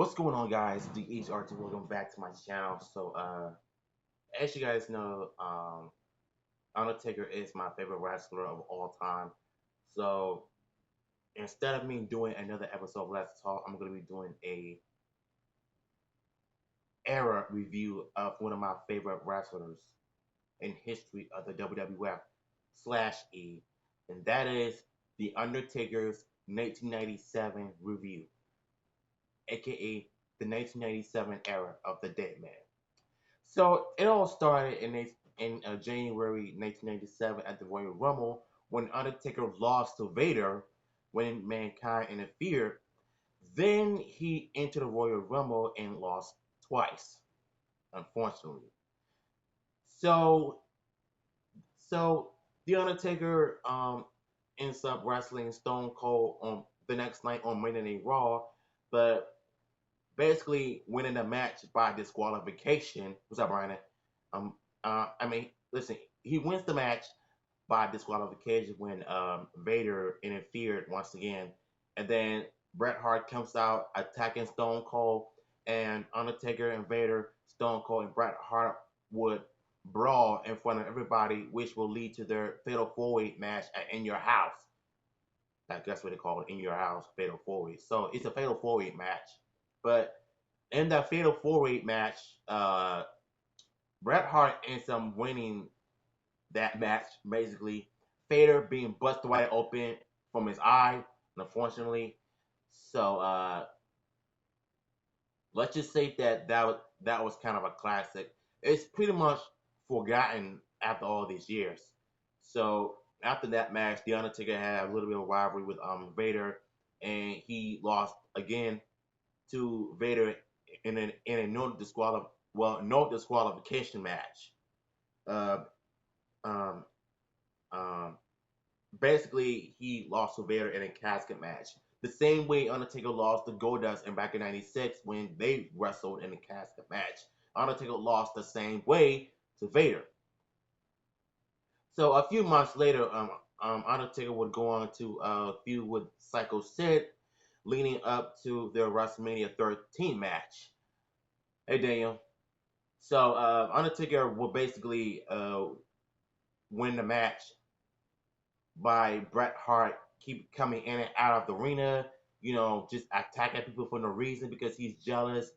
What's going on, guys? DHRT, welcome back to my channel. As you guys know, Undertaker is my favorite wrestler of all time. So, instead of me doing another episode of Let's Talk, I'm going to be doing a era review of one of my favorite wrestlers in history of the WWF slash E, and that is the Undertaker's 1997 review, aka the 1997 era of the Dead Man. So it all started in January 1997 at the Royal Rumble when Undertaker lost to Vader when Mankind interfered. Then he entered the Royal Rumble and lost twice, unfortunately. So so the Undertaker ends up wrestling Stone Cold on the next night on Monday Night Raw, but basically winning the match by disqualification. What's up, Brian? Listen, he wins the match by disqualification when Vader interfered once again, and then Bret Hart comes out attacking Stone Cold, and Undertaker and Vader, Stone Cold and Bret Hart would brawl in front of everybody, which will lead to their Fatal 4-Way match at In Your House. That's what they call it, In Your House, Fatal 4-Way. So it's a Fatal 4-Way match, but in that Fatal 4-Way match, Bret Hart ends up winning that match, basically. Vader being busted wide open from his eye, unfortunately. So let's just say that was kind of a classic. It's pretty much forgotten after all these years. So after that match, The Undertaker had a little bit of rivalry with Vader, and he lost again to Vader in a no disqualification match. Uh, um, um, Basically, he lost to Vader in a casket match. The same way Undertaker lost to Goldust in back in '96 when they wrestled in a casket match. Undertaker lost the same way to Vader. So a few months later, Undertaker would go on to feud with Psycho Sid, leading up to their WrestleMania 13 match. Hey Daniel. So Undertaker will basically win the match by Bret Hart keep coming in and out of the arena, just attacking people for no reason because he's jealous.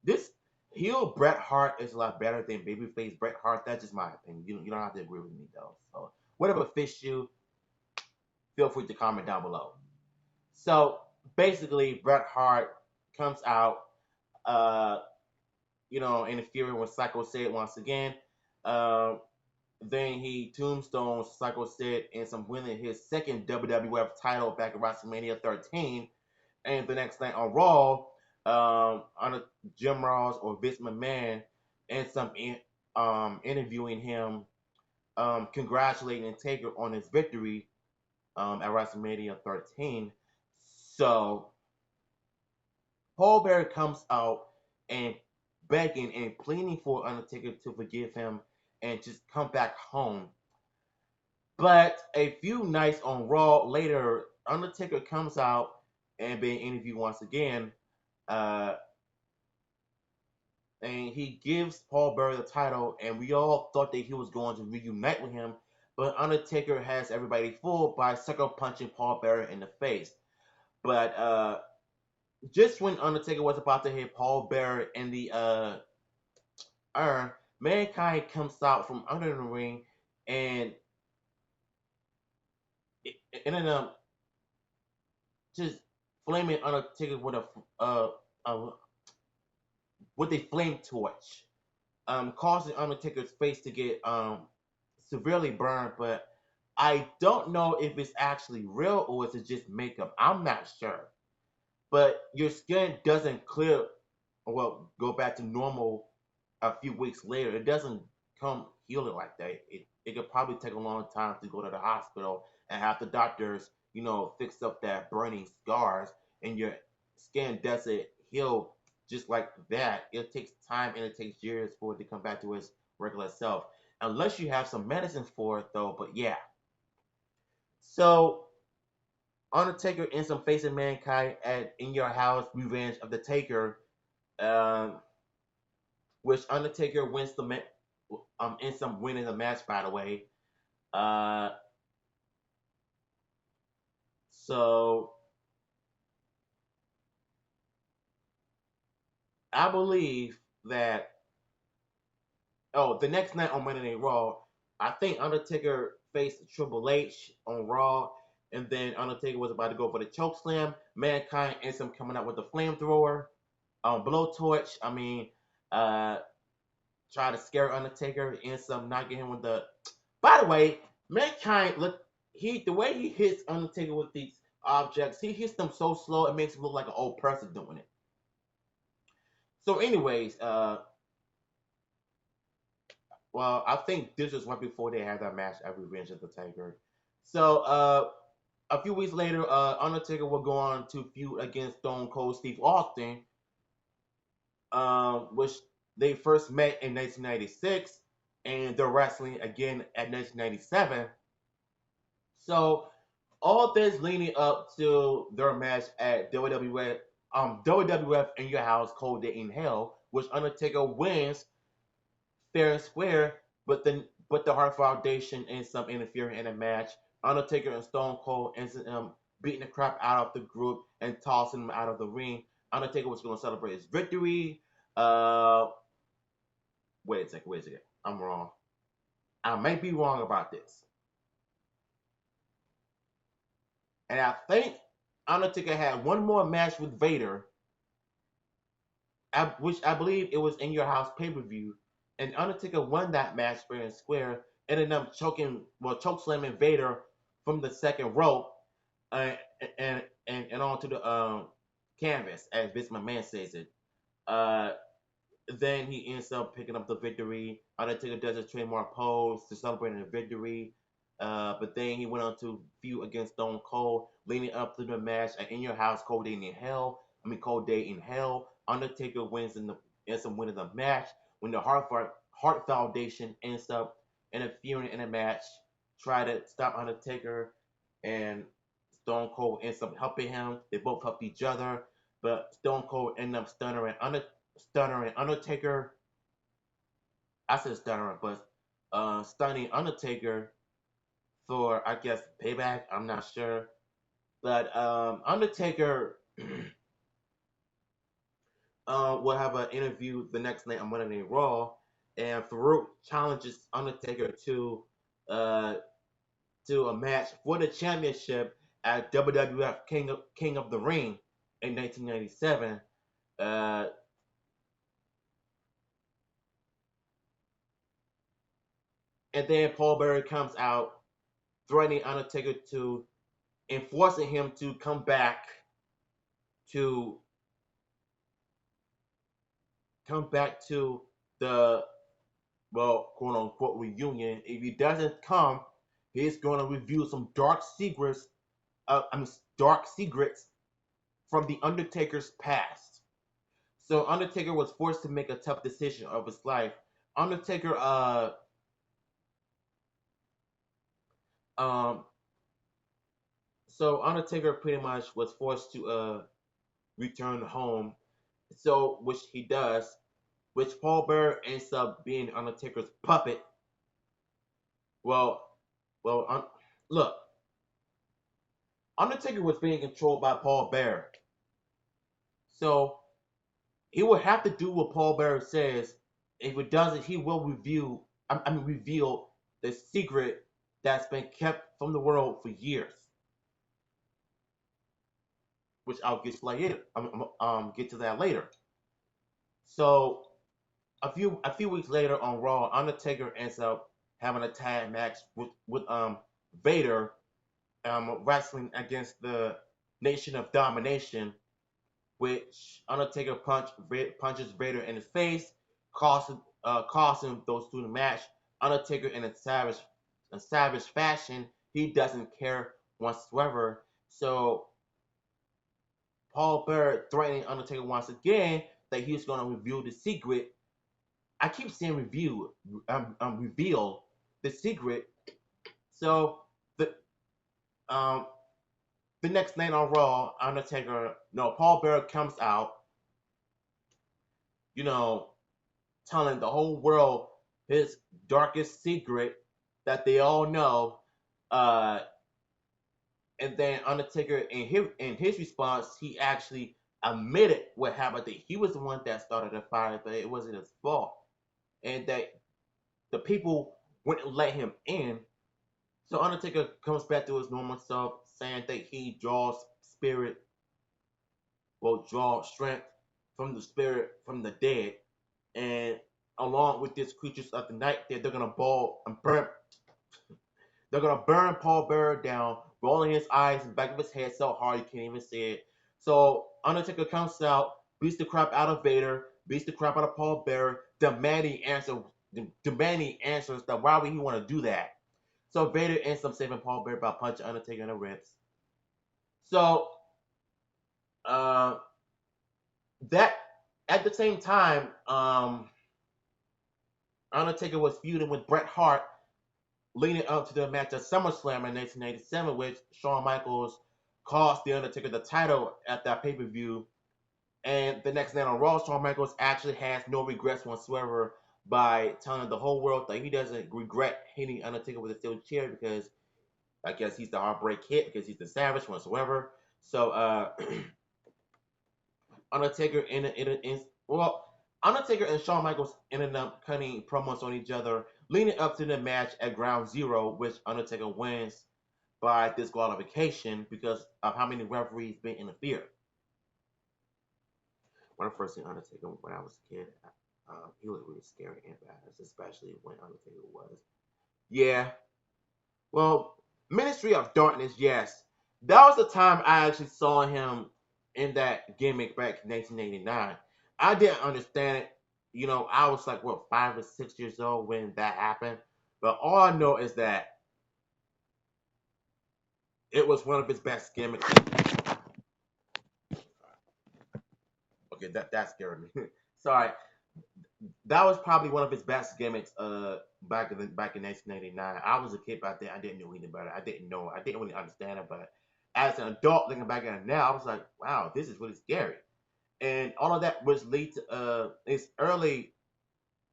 This heel Bret Hart is a lot better than babyface Bret Hart. That's just my opinion. You don't have to agree with me though. So whatever fits you, feel free to comment down below. So basically, Bret Hart comes out, uh, interfering with Psycho Sid once again. Uh, Then he tombstones Psycho Sid and some winning his second WWF title back at WrestleMania 13. And the next night on Raw, on Jim Ross or Vince McMahon ends up interviewing him, congratulating Taker on his victory at WrestleMania 13. So Paul Bearer comes out and begging and pleading for Undertaker to forgive him and just come back home. But a few nights on Raw later, Undertaker comes out and being interviewed once again, uh, and he gives Paul Bearer the title, and we all thought that he was going to reunite with him, but Undertaker has everybody fooled by sucker punching Paul Bearer in the face. But just when Undertaker was about to hit Paul Bearer in the urn, Mankind comes out from under the ring and ended up just flaming Undertaker uh, with a flame torch, causing Undertaker's face to get severely burned. But I don't know if it's actually real or is it just makeup. I'm not sure. But your skin doesn't clear, well, go back to normal a few weeks later. It doesn't come healing like that. It could probably take a long time to go to the hospital and have the doctors, fix up that burning scars, and your skin doesn't heal just like that. It takes time and it takes years for it to come back to its regular self. Unless you have some medicine for it though, but yeah. So Undertaker ends up facing Mankind at In Your House Revenge of the Taker, um, which Undertaker wins ends up winning the match, by the way. Uh, so I believe that the next night on Monday Night Raw, I think Undertaker faced Triple H on Raw, and then Undertaker was about to go for the choke slam. Mankind ends up coming out with the flamethrower, blowtorch. Uh, try to scare Undertaker, ends up knocking him with the. By the way, Mankind look the way he hits Undertaker with these objects, he hits them so slow it makes him look like an old person doing it. So, anyways, well, I think this was right before they had that match at Revenge of the Taker. So, a few weeks later, Undertaker will go on to feud against Stone Cold Steve Austin, which they first met in 1996, and they're wrestling again at 1997. So, all this leading up to their match at WWF In Your House Cold Day in Hell, which Undertaker wins fair and square, but the Hart Foundation ends up interfering in the match. Undertaker and Stone Cold ends up beating the crap out of the group and tossing him out of the ring. Undertaker was going to celebrate his victory. Uh, wait a second. I'm wrong. I might be wrong about this. And I think Undertaker had one more match with Vader, which I believe it was In Your House pay-per-view, and Undertaker won that match fair and square, ended up choke slamming Vader from the second rope, uh, and onto the canvas, as Vince McMahon says it. Uh, then he ends up picking up the victory. Undertaker does a trademark pose to celebrate the victory. But then he went on to feud against Stone Cold, leading up to the match at In Your House, Cold Day in Hell. Undertaker ends up winning the match when the Hart Foundation ends up interfering in the match, try to stop Undertaker, and Stone Cold ends up helping him. They both help each other, but Stone Cold ends up stunnering Undertaker. I said stuttering, but stunning Undertaker for I guess payback. I'm not sure, but Undertaker will have an interview the next night on Monday Night Raw, and Farouk challenges Undertaker uh, to a match for the championship at WWF King of the Ring in 1997. Uh, and then Paul Bearer comes out threatening Undertaker to enforcing him to to come back to the quote unquote reunion. If he doesn't come, he's going to reveal some dark secrets from the Undertaker's past. So Undertaker was forced to make a tough decision of his life. Undertaker, um, so Undertaker pretty much was forced to return home. So which he does, which Paul Bearer ends up being Undertaker's puppet. Well, look, Undertaker was being controlled by Paul Bearer, so he will have to do what Paul Bearer says. If it doesn't, he will reveal the secret that's been kept from the world for years, which I'll get later. Get to that later. So a few weeks later on Raw, Undertaker ends up having a tag match with Vader, wrestling against the Nation of Domination, which Undertaker punches Vader in his face, costing those two the match. Undertaker in a savage fashion, he doesn't care whatsoever. So Paul Bearer threatening Undertaker once again that he's going to reveal the secret. I keep saying reveal the secret. So the um The next night on Raw, Undertaker, no, Paul Bearer comes out, you know, telling the whole world his darkest secret that they all know. Uh, and then Undertaker, in his response, he actually admitted what happened. That he was the one that started the fire, that it wasn't his fault, and that the people wouldn't let him in. So Undertaker comes back to his normal self, saying that he draws spirit, will draw strength from the spirit from the dead, and along with these creatures of the night, they're gonna ball and burn. They're gonna burn Paul Bearer down, rolling his eyes in the back of his head so hard he can't even see it. So Undertaker comes out, beats the crap out of Vader, beats the crap out of Paul Bearer, demanding answers that why would he want to do that? So Vader ends up saving Paul Bearer by punching Undertaker in the ribs. So uh, that at the same time, Undertaker was feuding with Bret Hart leading up to the match at SummerSlam in 1987, which Shawn Michaels cost The Undertaker the title at that pay per view. And the next night on Raw, Shawn Michaels actually has no regrets whatsoever by telling the whole world that he doesn't regret hitting Undertaker with a steel chair because I guess he's the heartbreak hit because he's the savage whatsoever. So Undertaker well, Undertaker and Shawn Michaels ended up cutting promos on each other leading up to the match at Ground Zero, which Undertaker wins by disqualification because of how many referees been interfered. When I first seen Undertaker when I was a kid, he was really scary and badass, especially when Undertaker was. Yeah, well, Ministry of Darkness, yes. That was the time I actually saw him in that gimmick back in 1989. I didn't understand it. I was like, what, 5 or 6 years old when that happened? But all I know is that it was one of his best gimmicks. Okay, that scared me. Sorry. That was probably one of his best gimmicks back in 1989. I was a kid back then. I didn't know anything about it. I didn't know. I didn't really understand it. But as an adult looking back at it now, I was like, wow, this is really scary. And all of that was lead to his early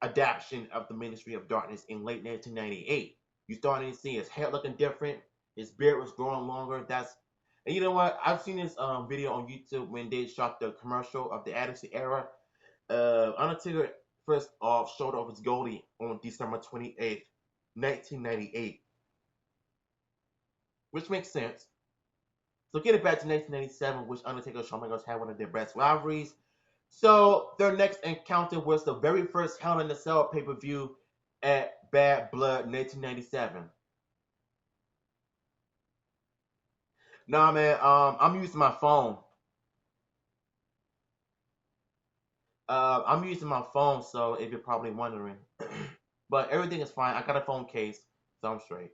adaptation of the Ministry of Darkness in late 1998. You started to see his hair looking different. His beard was growing longer. And you know what? I've seen this video on YouTube when they shot the commercial of the Attitude Era. Undertaker first off showed off his goatee on December 28th, 1998, which makes sense. So getting back to 1997, which Undertaker and Shawn Michaels had one of their best rivalries. So their next encounter was the very first Hell in a Cell pay-per-view at Bad Blood 1997. Nah, man, I'm using my phone. I'm using my phone, so if you're probably wondering. But everything is fine. I got a phone case, so I'm straight.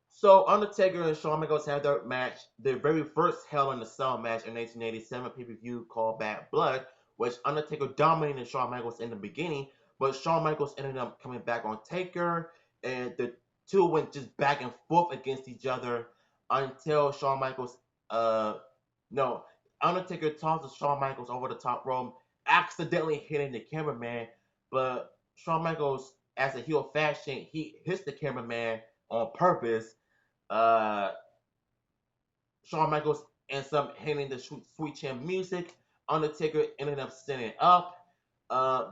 So Undertaker and Shawn Michaels had their match, their very first Hell in a Cell match in 1987 pay-per-view called Bad Blood, which Undertaker dominated Shawn Michaels in the beginning, but Shawn Michaels ended up coming back on Taker, and the two went just back and forth against each other until Shawn Michaels, no, Undertaker tosses Shawn Michaels over the top rope, accidentally hitting the cameraman, but Shawn Michaels, as a heel fashion, he hits the cameraman on purpose. uh, Shawn Michaels ends up hitting the Sweet Chin music. Undertaker ended up standing up.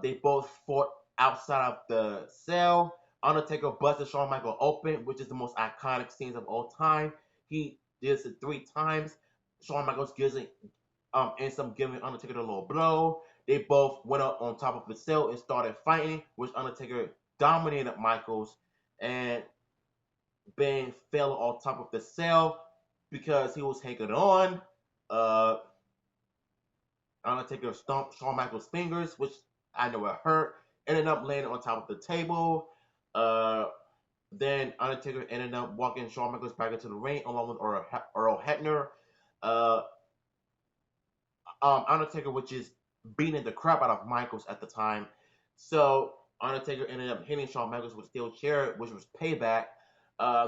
They both fought outside of the cell. Undertaker busted Shawn Michaels open, which is the most iconic scenes of all time. He does it 3 times. Shawn Michaels ends up giving Undertaker a little blow. They both went up on top of the cell and started fighting, which Undertaker dominated Michaels, and Ben fell on top of the cell because he was hanging on. Uh, Undertaker stomped Shawn Michaels' fingers, which I know it hurt. Ended up landing on top of the table. Uh, then Undertaker ended up walking Shawn Michaels back into the ring along with Earl Hebner. Uh, Undertaker was just beating the crap out of Michaels at the time. So Undertaker ended up hitting Shawn Michaels with a steel chair, which was payback.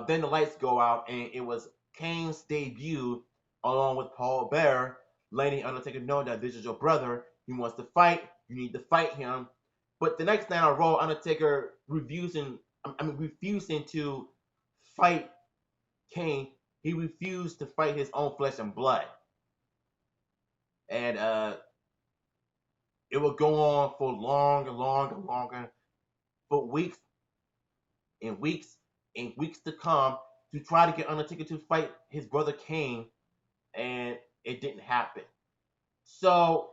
Then the lights go out, and it was Kane's debut along with Paul Bearer, letting Undertaker know that this is your brother. He wants to fight. You need to fight him. But the next night on Raw, Undertaker refusing to fight Kane. He refused to fight his own flesh and blood, and it would go on for longer, longer, longer, for weeks and weeks and weeks to come to try to get Undertaker to fight his brother Kane, and it didn't happen. So,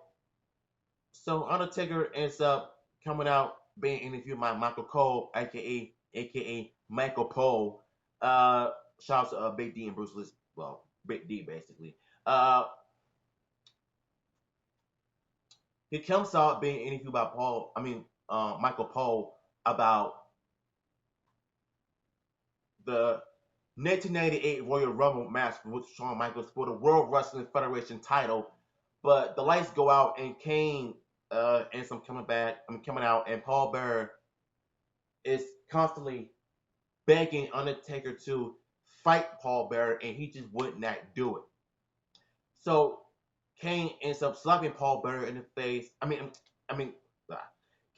so Undertaker ends up coming out being interviewed by Michael Cole, aka Michael Cole. Shout out to Big D and Bruce Lee. Well, Big D basically. Uh, he comes out being interviewed by Michael Cole about the 1998 Royal Rumble match with Shawn Michaels for the World Wrestling Federation title, but the lights go out and Kane ends up coming out, and Paul Bearer is constantly begging Undertaker to fight Paul Bearer, and he just would not do it. So Kane ends up slapping Paul Bearer in the face. I mean,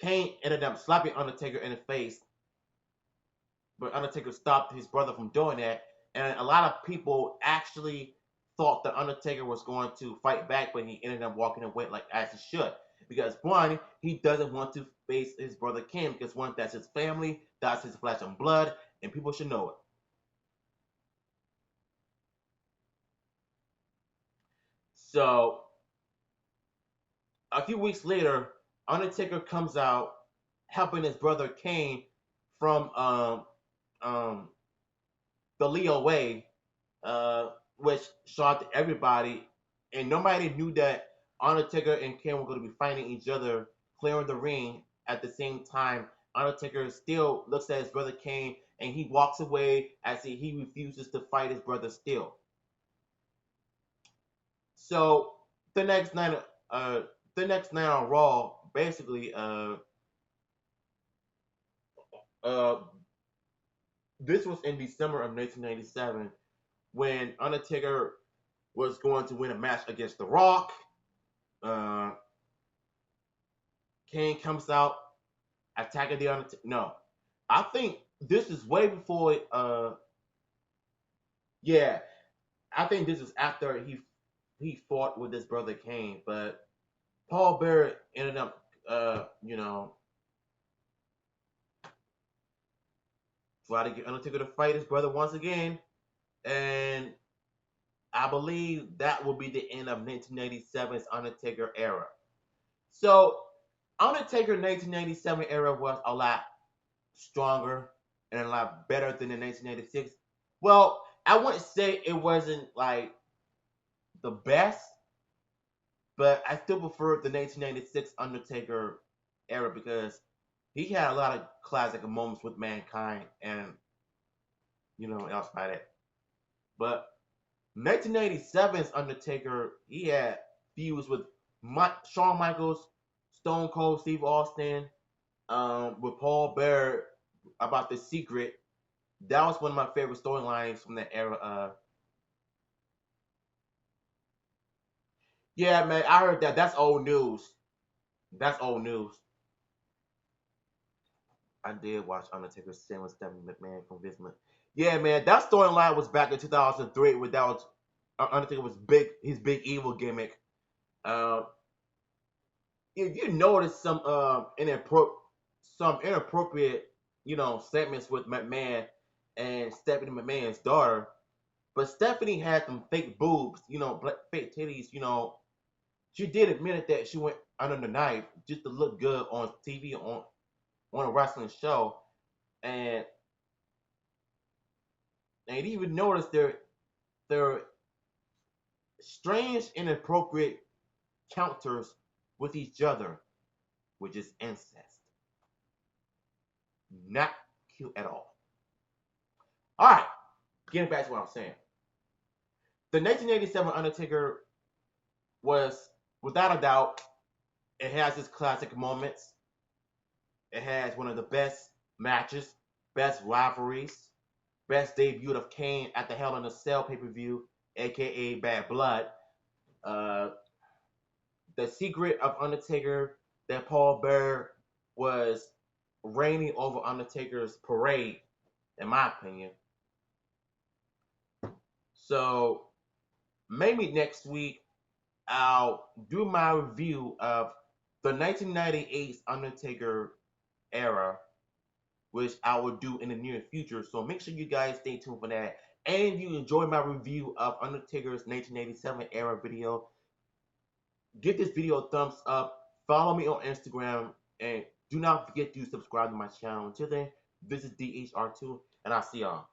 Kane ended up slapping Undertaker in the face, but Undertaker stopped his brother from doing that. And a lot of people actually thought that Undertaker was going to fight back, but he ended up walking away like as he should. Because one, he doesn't want to face his brother Kane, because one, that's his family, that's his flesh and blood, and people should know it. So a few weeks later, Undertaker comes out helping his brother Kane from um, the Leo Way, which shocked everybody, and nobody knew that Undertaker and Kane were going to be fighting each other, clearing the ring at the same time. Undertaker still looks at his brother Kane, and he walks away as he refuses to fight his brother still. So the next night, uh, the next night on Raw, basically, uh, this was in December of 1997 when Undertaker was going to win a match against The Rock. Uh, Kane comes out attacking the Undertaker. No, I think this is way before. Yeah, I think this is after he fought with his brother Kane, but Paul Bearer ended up, try to get Undertaker to fight his brother once again, and I believe that will be the end of 1997's Undertaker era. So Undertaker 1997 era was a lot stronger and a lot better than the 1986. Well, I wouldn't say it wasn't like the best, but I still prefer the 1996 Undertaker era because he had a lot of classic moments with Mankind and outside that. But 1997's Undertaker, he had feuds with Shawn Michaels, Stone Cold Steve Austin, with Paul Bearer about the secret. That was one of my favorite storylines from that era. Yeah, man, I heard that. That's old news. That's old news. I did watch Undertaker stand with Stephanie McMahon from Visma. Yeah, man, that storyline was back in 2003 when that was Undertaker was his big evil gimmick. Uh, if you notice some inappropriate segments with McMahon and Stephanie McMahon's daughter, but Stephanie had some fake boobs, fake titties. She did admit that she went under the knife just to look good on TV on a wrestling show, and even noticed their strange, inappropriate counters with each other, which is incest. Not cute at all. All right, getting back to what I'm saying. The 1987 Undertaker was, without a doubt, it has its classic moments. It has one of the best matches, best rivalries, best debut of Kane at the Hell in a Cell pay-per-view, aka Bad Blood. Uh, the secret of Undertaker that Paul Bearer was reigning over Undertaker's parade, in my opinion. So maybe next week I'll do my review of the 1998 Undertaker era, which I will do in the near future. So make sure you guys stay tuned for that. And if you enjoyed my review of Undertaker's 1987 era video, give this video a thumbs up. Follow me on Instagram. And do not forget to subscribe to my channel. Until then, this is DHR2, and I'll see y'all.